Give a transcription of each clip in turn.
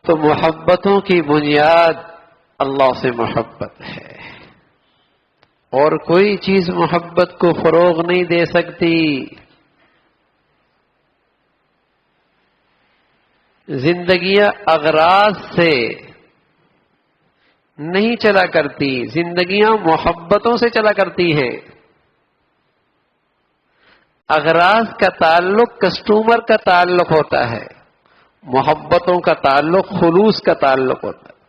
تو محبتوں کی بنیاد اللہ سے محبت ہے، اور کوئی چیز محبت کو فروغ نہیں دے سکتی۔ زندگیاں اغراض سے نہیں چلا کرتی، زندگیاں محبتوں سے چلا کرتی ہیں۔ اغراض کا تعلق کسٹمر کا تعلق ہوتا ہے، محبتوں کا تعلق خلوص کا تعلق ہوتا ہے۔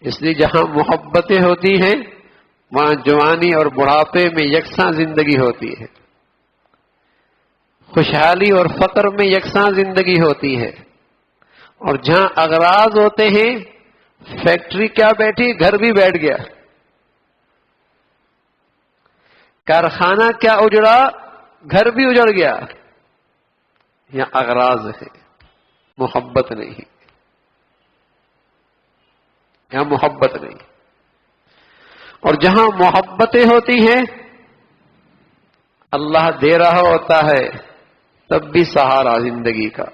اس لیے جہاں محبتیں ہوتی ہیں وہاں جوانی اور بڑھاپے میں یکساں زندگی ہوتی ہے، خوشحالی اور فقر میں یکساں زندگی ہوتی ہے۔ اور جہاں اغراض ہوتے ہیں، فیکٹری کیا بیٹھی، گھر بھی بیٹھ گیا، کارخانہ کیا اجڑا، گھر بھی اجڑ گیا۔ یہاں اغراض ہے، محبت نہیں، یہاں محبت نہیں۔ اور جہاں محبتیں ہوتی ہیں، اللہ دے رہا ہوتا ہے تب بھی سہارا زندگی کا،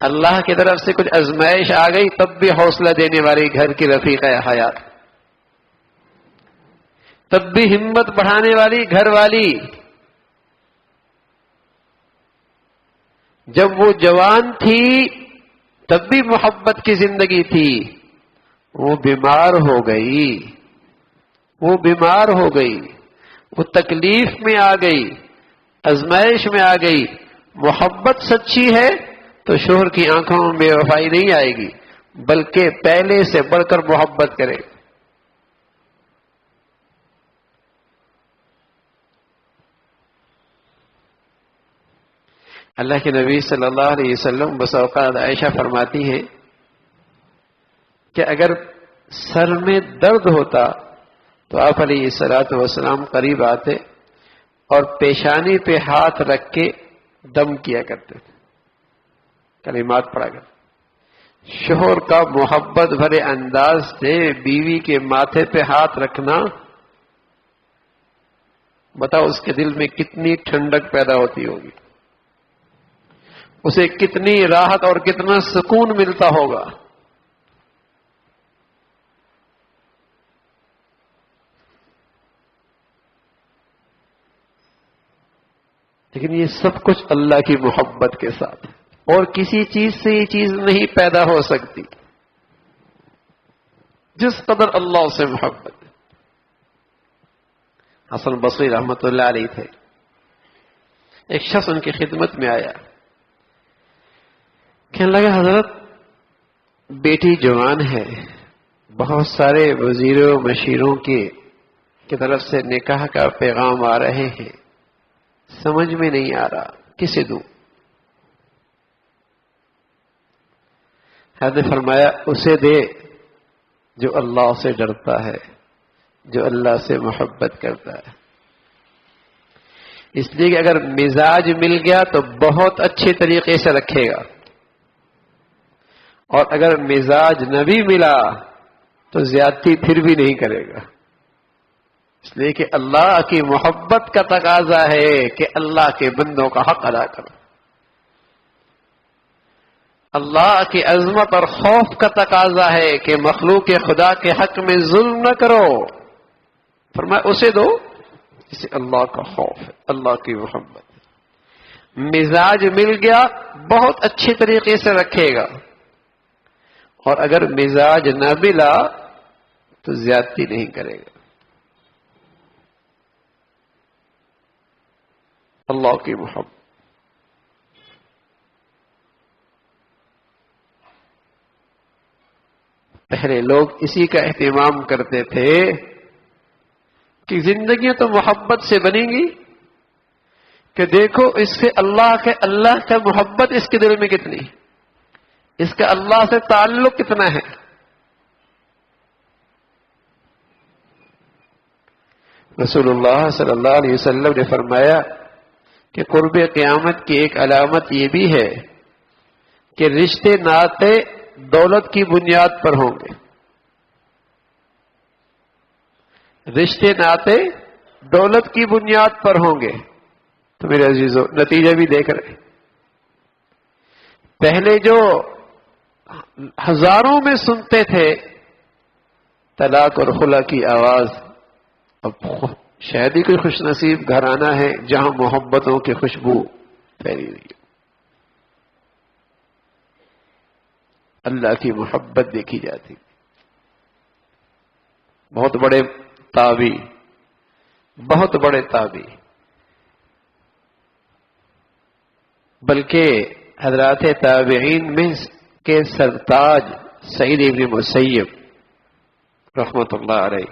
اللہ کی طرف سے کچھ آزمائش آ گئی تب بھی حوصلہ دینے والی گھر کی رفیق حیات، تب بھی ہمت بڑھانے والی گھر والی۔ جب وہ جوان تھی تب بھی محبت کی زندگی تھی، وہ بیمار ہو گئی، وہ بیمار ہو گئی، وہ تکلیف میں آ گئی، آزمائش میں آ گئی۔ محبت سچی ہے تو شوہر کی آنکھوں میں بے وفائی نہیں آئے گی، بلکہ پہلے سے بڑھ کر محبت کرے۔ اللہ کے نبی صلی اللہ علیہ وسلم بس اوقات عائشہ فرماتی ہیں کہ اگر سر میں درد ہوتا تو آپ علیہ الصلوۃ والسلام قریب آتے اور پیشانی پہ ہاتھ رکھ کے دم کیا کرتے تھے، کلمات پڑھا کرتے۔ شوہر کا محبت بھرے انداز سے بیوی کے ماتھے پہ ہاتھ رکھنا، بتاؤ اس کے دل میں کتنی ٹھنڈک پیدا ہوتی ہوگی، اسے کتنی راحت اور کتنا سکون ملتا ہوگا۔ لیکن یہ سب کچھ اللہ کی محبت کے ساتھ ہے، اور کسی چیز سے یہ چیز نہیں پیدا ہو سکتی جس قدر اللہ سے محبت ہے۔ حسن بصری رحمت اللہ علیہ تھے، ایک شخص ان کی خدمت میں آیا، کہنے لگا حضرت بیٹی جوان ہے، بہت سارے وزیروں مشیروں کی طرف سے نکاح کا پیغام آ رہے ہیں، سمجھ میں نہیں آ رہا کسے دوں۔ حضرت نے فرمایا اسے دے جو اللہ سے ڈرتا ہے، جو اللہ سے محبت کرتا ہے۔ اس لیے کہ اگر مزاج مل گیا تو بہت اچھے طریقے سے رکھے گا، اور اگر مزاج نہ بھی ملا تو زیادتی پھر بھی نہیں کرے گا۔ اس لیے کہ اللہ کی محبت کا تقاضا ہے کہ اللہ کے بندوں کا حق ادا کرو، اللہ کی عظمت اور خوف کا تقاضا ہے کہ مخلوق خدا کے حق میں ظلم نہ کرو۔ فرمایا اسے دو جسے اللہ کا خوف ہے، اللہ کی محبت ہے۔ مزاج مل گیا بہت اچھے طریقے سے رکھے گا، اور اگر مزاج نہ ملا تو زیادتی نہیں کرے گا۔ اللہ کی محبت۔ پہلے لوگ اسی کا اہتمام کرتے تھے کہ زندگیاں تو محبت سے بنیں گی، کہ دیکھو اس سے اللہ کا محبت اس کے دل میں کتنی، اس کا اللہ سے تعلق کتنا ہے۔ رسول اللہ صلی اللہ علیہ وسلم نے فرمایا کہ قرب قیامت کی ایک علامت یہ بھی ہے کہ رشتے ناطے دولت کی بنیاد پر ہوں گے، رشتے ناطے دولت کی بنیاد پر ہوں گے تو میرے عزیزو نتیجہ بھی دیکھ رہے. پہلے جو ہزاروں میں سنتے تھے طلاق اور خلا کی آواز، اب شاید ہی کوئی خوش نصیب گھرانہ ہے جہاں محبتوں کی خوشبو پھیلی ہوئی ہے. اللہ کی محبت دیکھی جاتی. بہت بڑے تابعی، بہت بڑے تابعی، بلکہ حضرات تابعین میں کے سرتاج سعید ابن مسیب رحمت اللہ علیہ،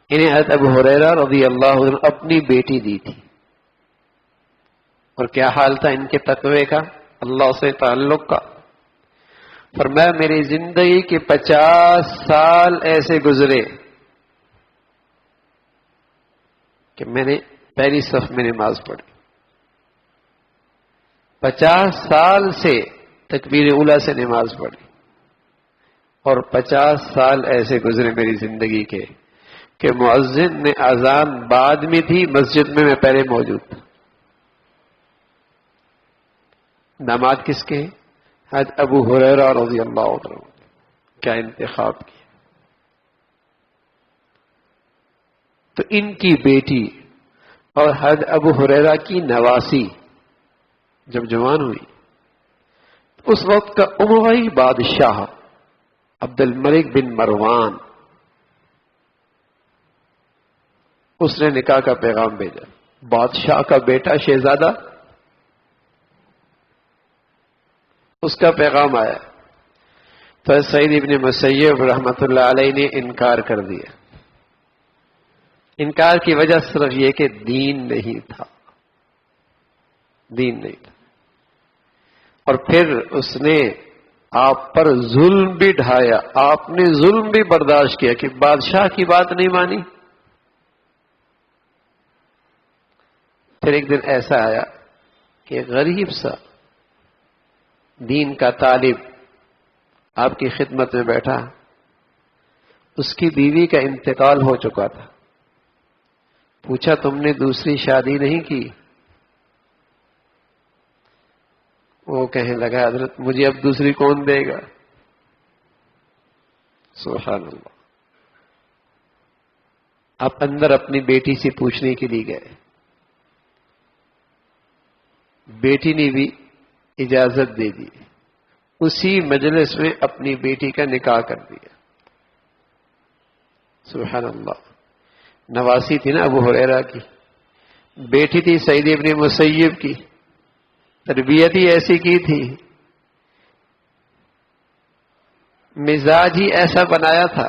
انہیں حضرت ابو ہریرہ رضی اللہ عنہ اپنی بیٹی دی تھی. اور کیا حال تھا ان کے تقوی کا، اللہ سے تعلق کا. فرمایا میری زندگی کے 50 سال ایسے گزرے کہ میں نے پہلی صف میں نماز پڑھی. 50 سال سے تکبیر اولیٰ سے نماز پڑھی، اور 50 سال ایسے گزرے میری زندگی کے کہ مؤذن نے اذان بعد میں تھی، مسجد میں پہلے موجود تھا. نماز کس کے؟ حضرت ابو ہریرہ رضی اللہ عنہ. کیا انتخاب کیا. تو ان کی بیٹی اور حضرت ابو ہریرہ کی نواسی جب جوان ہوئی، اس وقت کا اموی بادشاہ عبد الملک بن مروان، اس نے نکاح کا پیغام بھیجا. بادشاہ کا بیٹا شہزادہ، اس کا پیغام آیا تو سعید ابن مسیب رحمت اللہ علیہ نے انکار کر دیا. انکار کی وجہ صرف یہ کہ دین نہیں تھا، دین نہیں تھا. اور پھر اس نے آپ پر ظلم بھی ڈھایا، آپ نے ظلم بھی برداشت کیا کہ بادشاہ کی بات نہیں مانی. پھر ایک دن ایسا آیا کہ غریب سا دین کا طالب آپ کی خدمت میں بیٹھا، اس کی بیوی کا انتقال ہو چکا تھا. پوچھا تم نے دوسری شادی نہیں کی؟ وہ کہنے لگا حضرت مجھے اب دوسری کون دے گا. سبحان اللہ. آپ اندر اپنی بیٹی سے پوچھنے کے لیے گئے، بیٹی نے بھی اجازت دے دی. اسی مجلس میں اپنی بیٹی کا نکاح کر دیا. سبحان اللہ. نواسی تھی نا ابو ہریرہ کی، بیٹی تھی سعید ابن مسیب کی، تربیت ہی ایسی کی تھی، مزاج ہی ایسا بنایا تھا،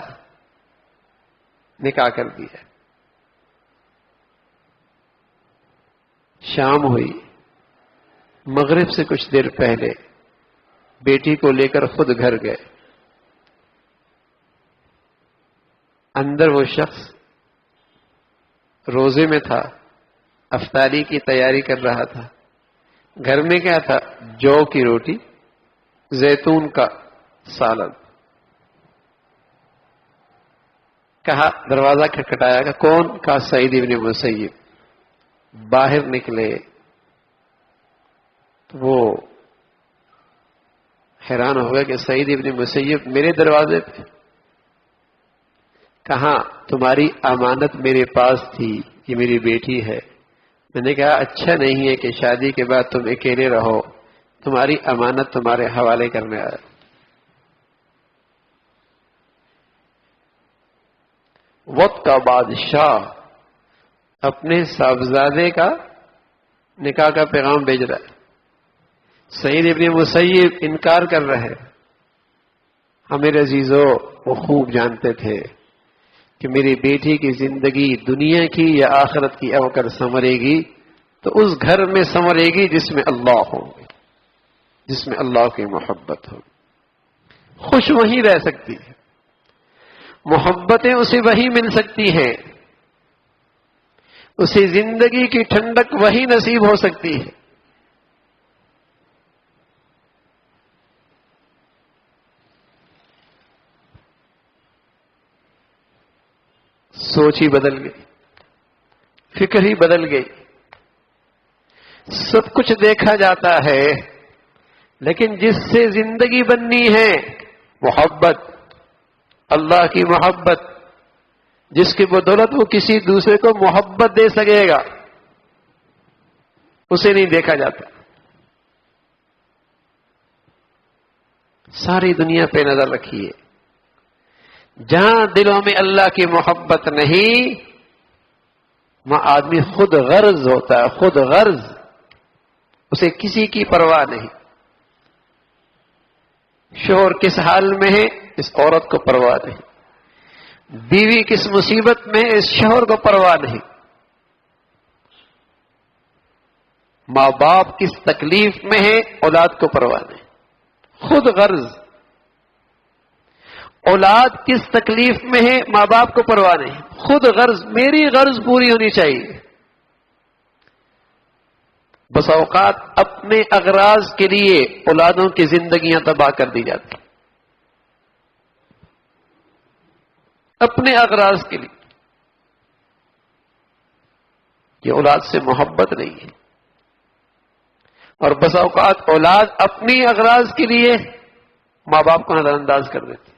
نکاح کر دیا. شام ہوئی، مغرب سے کچھ دیر پہلے بیٹی کو لے کر خود گھر گئے. اندر وہ شخص روزے میں تھا، افطاری کی تیاری کر رہا تھا. گھر میں کیا تھا؟ جو کی روٹی، زیتون کا سالن. کہا، دروازہ کھٹکھٹایا، کہ کون؟ کہا سعید ابن مسیب. باہر نکلے تو وہ حیران ہو گیا کہ سعید ابن مسیب میرے دروازے پہ. کہاں؟ تمہاری امانت میرے پاس تھی، یہ میری بیٹی ہے. میں نے کہا اچھا نہیں ہے کہ شادی کے بعد تم اکیلے رہو، تمہاری امانت تمہارے حوالے کرنے آیا. وقت کا بادشاہ اپنے صاحبزادے کا نکاح کا پیغام بھیج رہا ہے. سعید ابن مسیب انکار کر رہے ہیں. ہمارے عزیزو وہ خوب جانتے تھے کہ میری بیٹی کی زندگی دنیا کی یا آخرت کی اگر سنورے گی تو اس گھر میں سنورے گی جس میں اللہ ہو، جس میں اللہ کی محبت ہو. خوش وہیں رہ سکتی ہے، محبتیں اسے وہی مل سکتی ہیں، اسے زندگی کی ٹھنڈک وہی نصیب ہو سکتی ہے. سوچ ہی بدل گئی، فکر ہی بدل گئی. سب کچھ دیکھا جاتا ہے، لیکن جس سے زندگی بننی ہے محبت، اللہ کی محبت، جس کی بدولت وہ کسی دوسرے کو محبت دے سکے گا، اسے نہیں دیکھا جاتا. ساری دنیا پہ نظر رکھیے، جہاں دلوں میں اللہ کی محبت نہیں، وہاں آدمی خود غرض ہوتا ہے، خود غرض، اسے کسی کی پرواہ نہیں. شوہر کس حال میں ہے اس عورت کو پرواہ نہیں، بیوی کس مصیبت میں ہے اس شوہر کو پرواہ نہیں، ماں باپ کس تکلیف میں ہے اولاد کو پرواہ نہیں. خود غرض. اولاد کس تکلیف میں ہے ماں باپ کو پرواہ نہیں، خود غرض، میری غرض پوری ہونی چاہیے. بس اوقات اپنے اغراض کے لیے اولادوں کی زندگیاں تباہ کر دی جاتی، اپنے اغراض کے لیے. یہ اولاد سے محبت نہیں ہے. اور بس اوقات اولاد اپنی اغراض کے لیے ماں باپ کو نظر انداز کر دیتی.